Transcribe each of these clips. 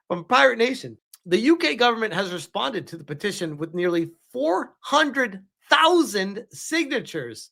From Pirate Nation. The UK government has responded to the petition with nearly 400,000 signatures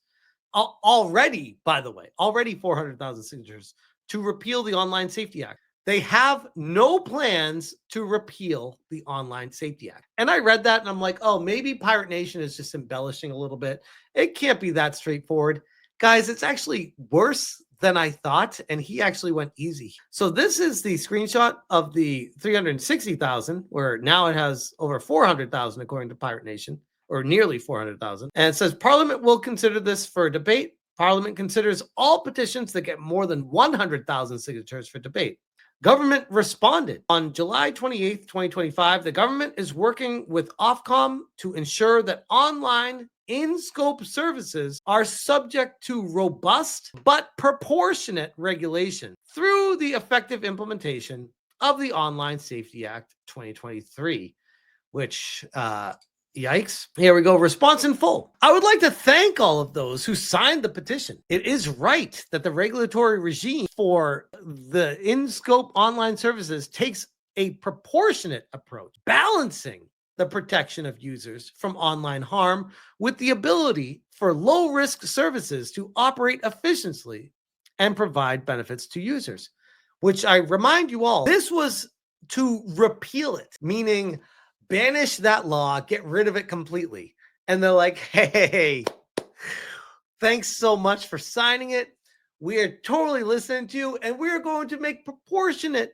already, by the way, already 400,000 signatures to repeal the Online Safety Act. They have no plans to repeal the Online Safety Act. And I read that and I'm like, oh, maybe Pirate Nation is just embellishing a little bit. It can't be that straightforward. Guys, it's actually worse than I thought, and he actually went easy. So this is the screenshot of the 360,000, where now it has over 400,000 according to Pirate Nation, or nearly 400,000. And it says Parliament will consider this for debate. Parliament considers all petitions that get more than 100,000 signatures for debate. Government responded. On July 28th, 2025, the government is working with Ofcom to ensure that online in-scope services are subject to robust but proportionate regulation through the effective implementation of the Online Safety Act 2023, which, yikes. Here we go. Response in full. I would like to thank all of those who signed the petition. It is right that the regulatory regime for the in-scope online services takes a proportionate approach, balancing the protection of users from online harm with the ability for low-risk services to operate efficiently and provide benefits to users, which I remind you all, this was to repeal it, meaning banish that law, get rid of it completely. And they're like, hey, thanks so much for signing it. We are totally listening to you, and we're going to make proportionate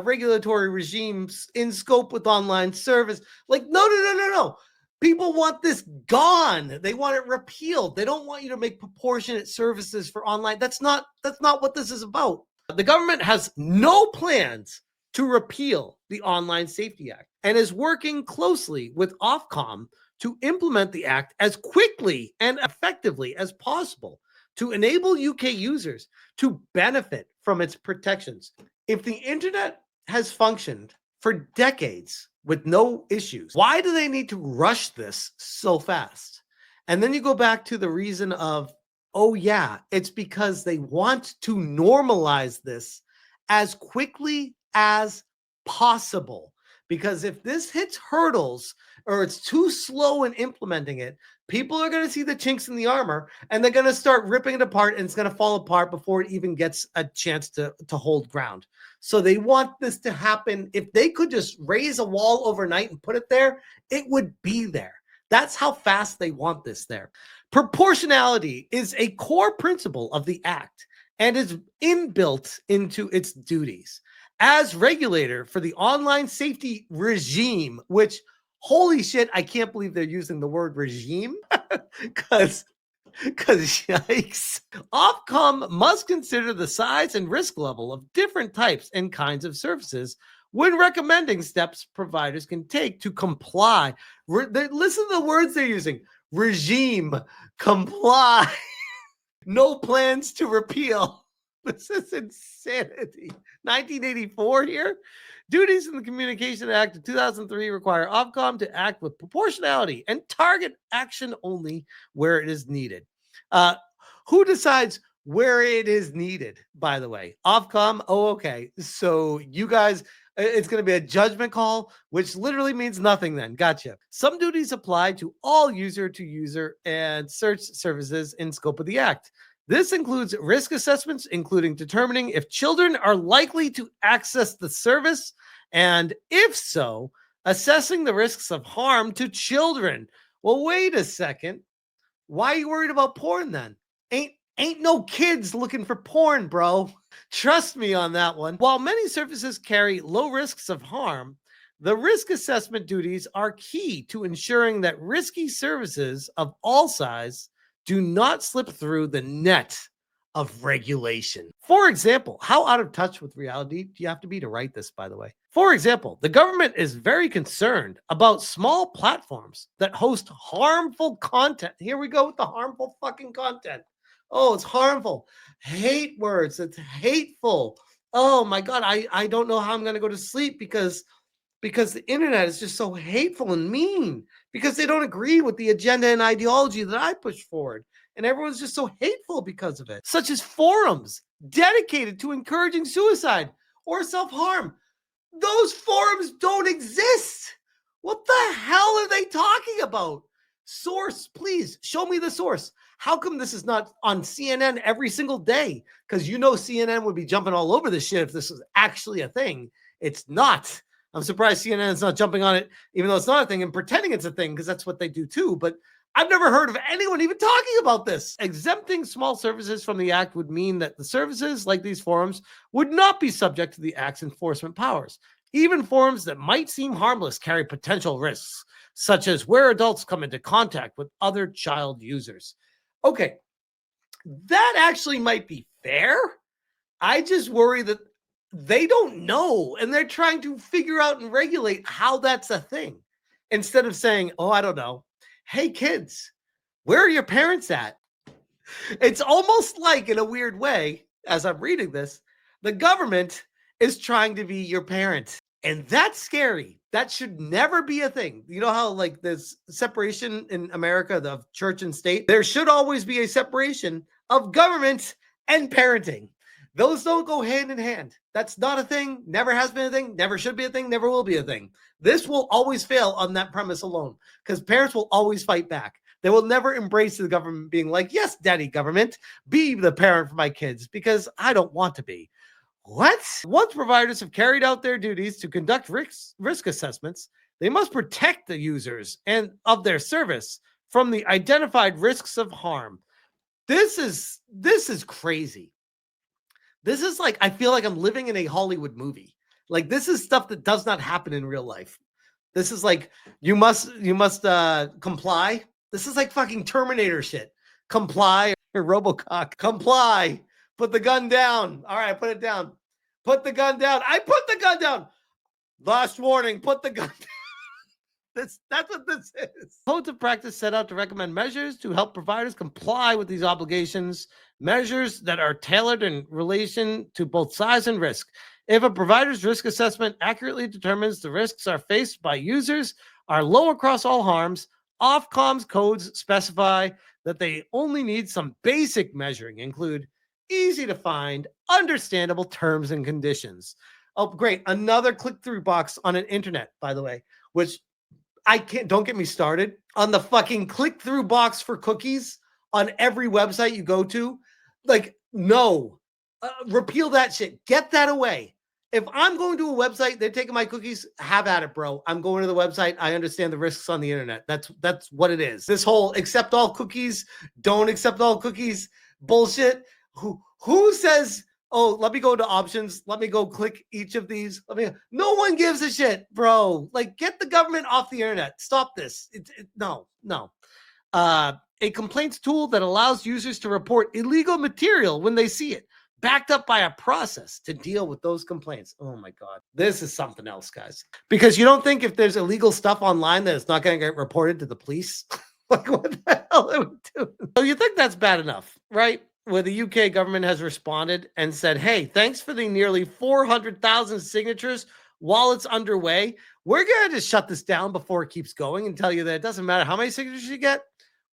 regulatory regimes in scope with online service. Like, no. People want this gone. They want it repealed. They don't want you to make proportionate services for online. That's not what this is about. The government has no plans to repeal the Online Safety Act and is working closely with Ofcom to implement the act as quickly and effectively as possible to enable UK users to benefit from its protections. If the internet has functioned for decades with no issues, why do they need to rush this so fast? And then you go back to the reason of, oh yeah, it's because they want to normalize this as quickly as possible. Because if this hits hurdles or it's too slow in implementing it, people are going to see the chinks in the armor and they're going to start ripping it apart, and it's going to fall apart before it even gets a chance to hold ground. So they want this to happen. If they could just raise a wall overnight and put it there, it would be there. That's how fast they want this there. Proportionality is a core principle of the Act and is inbuilt into its duties. As regulator for the online safety regime, which, holy shit, I can't believe they're using the word regime, because yikes. Ofcom must consider the size and risk level of different types and kinds of services when recommending steps providers can take to comply. Listen to the words they're using. Regime, comply, no plans to repeal. This is insanity. 1984 here. Duties in the Communication Act of 2003 require Ofcom to act with proportionality and target action only where it is needed. Who decides where it is needed, by the way? Ofcom? Oh, okay. So you guys, it's going to be a judgment call, which literally means nothing then. Gotcha. Some duties apply to all user-to-user and search services in scope of the Act. This includes risk assessments, including determining if children are likely to access the service, and if so, assessing the risks of harm to children. Well, wait a second. Why are you worried about porn then? Ain't no kids looking for porn, bro. Trust me on that one. While many services carry low risks of harm, the risk assessment duties are key to ensuring that risky services of all size do not slip through the net of regulation. For example, how out of touch with reality do you have to be to write this, by the way? For example, the government is very concerned about small platforms that host harmful content. Here we go with the harmful fucking content. Oh, it's harmful. Hate words. It's hateful. Oh my God. I don't know how I'm going to go to sleep because the internet is just so hateful and mean, because they don't agree with the agenda and ideology that I push forward. And everyone's just so hateful because of it, such as forums dedicated to encouraging suicide or self-harm. Those forums don't exist. What the hell are they talking about? Source, please show me the source. How come this is not on CNN every single day? Because CNN would be jumping all over this shit if this was actually a thing. It's not. I'm surprised CNN is not jumping on it, even though it's not a thing, and pretending it's a thing, because that's what they do too. But I've never heard of anyone even talking about this. Exempting small services from the act would mean that the services, like these forums, would not be subject to the act's enforcement powers. Even forums that might seem harmless carry potential risks, such as where adults come into contact with other child users. Okay, that actually might be fair. I just worry that they don't know and they're trying to figure out and regulate how that's a thing instead of saying, oh, I don't know. Hey, kids, where are your parents at? It's almost like, in a weird way, as I'm reading this, the government is trying to be your parent. And that's scary. That should never be a thing. You know how, like, there's separation in America of church and state? There should always be a separation of government and parenting. Those don't go hand in hand. That's not a thing. Never has been a thing. Never should be a thing. Never will be a thing. This will always fail on that premise alone because parents will always fight back. They will never embrace the government being like, yes, daddy government, be the parent for my kids because I don't want to be. What? Once providers have carried out their duties to conduct risk assessments, they must protect the users and of their service from the identified risks of harm. This is crazy. This is like, I feel like I'm living in a Hollywood movie. Like, this is stuff that does not happen in real life. This is like, you must comply. This is like fucking Terminator shit. Comply or RoboCop. Comply. Put the gun down. All right, put it down. Put the gun down. I put the gun down. Last warning, put the gun down. That's what this is. Codes of practice set out to recommend measures to help providers comply with these obligations, measures that are tailored in relation to both size and risk. If a provider's risk assessment accurately determines the risks are faced by users are low across all harms, Ofcom's codes specify that they only need some basic measuring, include easy to find, understandable terms and conditions. Oh, great. Another click-through box on an internet, by the way, which don't get me started on the fucking click-through box for cookies on every website you go to. Like, no, repeal that shit. Get that away. If I'm going to a website, they're taking my cookies, have at it, bro. I'm going to the website. I understand the risks on the internet. That's what it is. This whole accept all cookies, don't accept all cookies bullshit. Who says, oh, let me go to options. Let me go click each of these. No one gives a shit, bro. Like, get the government off the internet. Stop this. No. A complaints tool that allows users to report illegal material when they see it, backed up by a process to deal with those complaints. Oh my God. This is something else, guys. Because you don't think if there's illegal stuff online that it's not going to get reported to the police? Like, what the hell are we doing? So you think that's bad enough, right? Where the UK government has responded and said, hey, thanks for the nearly 400,000 signatures while it's underway. We're going to just shut this down before it keeps going and tell you that it doesn't matter how many signatures you get.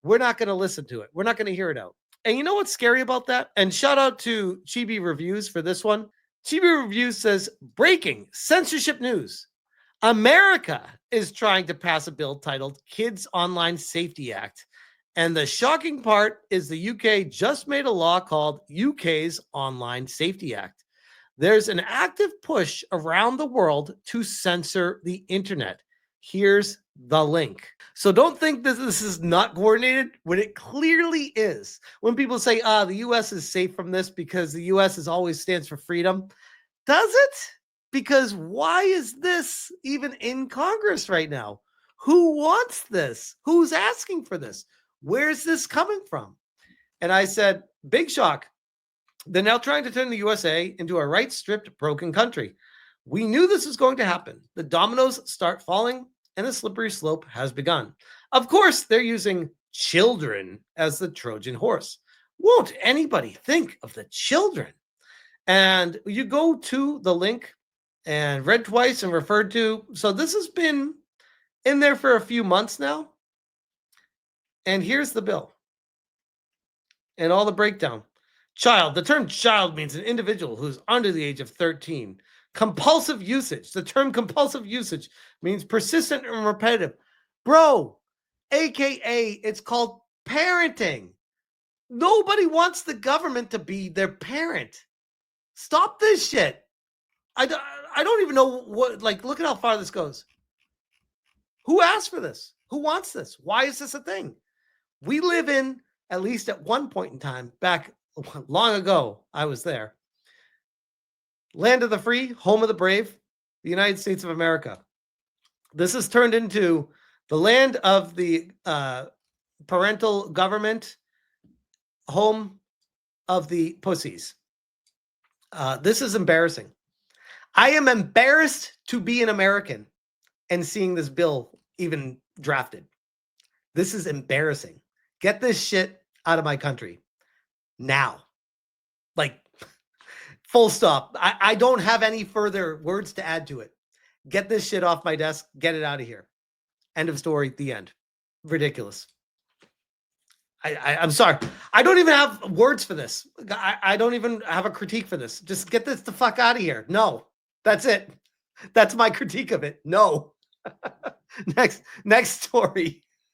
We're not going to listen to it. We're not going to hear it out. And you know what's scary about that? And shout out to Chibi Reviews for this one. Chibi Reviews says, breaking censorship news. America is trying to pass a bill titled Kids Online Safety Act. And the shocking part is the UK just made a law called UK's Online Safety Act. There's an active push around the world to censor the internet. Here's the link. So don't think that this is not coordinated when it clearly is. When people say, the US is safe from this because the US always stands for freedom. Does it? Because why is this even in Congress right now? Who wants this? Who's asking for this? Where's this coming from? And I said, big shock. They're now trying to turn the USA into a rights-stripped, broken country. We knew this was going to happen. The dominoes start falling, and the slippery slope has begun. Of course, they're using children as the Trojan horse. Won't anybody think of the children? And you go to the link and read twice and referred to. So this has been in there for a few months now. And here's the bill and all the breakdown. Child. The term child means an individual who's under the age of 13. Compulsive usage. The term compulsive usage means persistent and repetitive. Bro, AKA, it's called parenting. Nobody wants the government to be their parent. Stop this shit. I don't even know what, like, look at how far this goes. Who asked for this? Who wants this? Why is this a thing? We live in, at least at one point in time, back long ago, I was there. Land of the free, home of the brave, the United States of America. This has turned into the land of the parental government, home of the pussies. This is embarrassing. I am embarrassed to be an American and seeing this bill even drafted. This is embarrassing. Get this shit out of my country now. Like, full stop. I don't have any further words to add to it. Get this shit off my desk. Get it out of here. End of story. The end. Ridiculous. I'm sorry. I don't even have words for this. I don't even have a critique for this. Just get this the fuck out of here. No. That's it. That's my critique of it. No. Next story.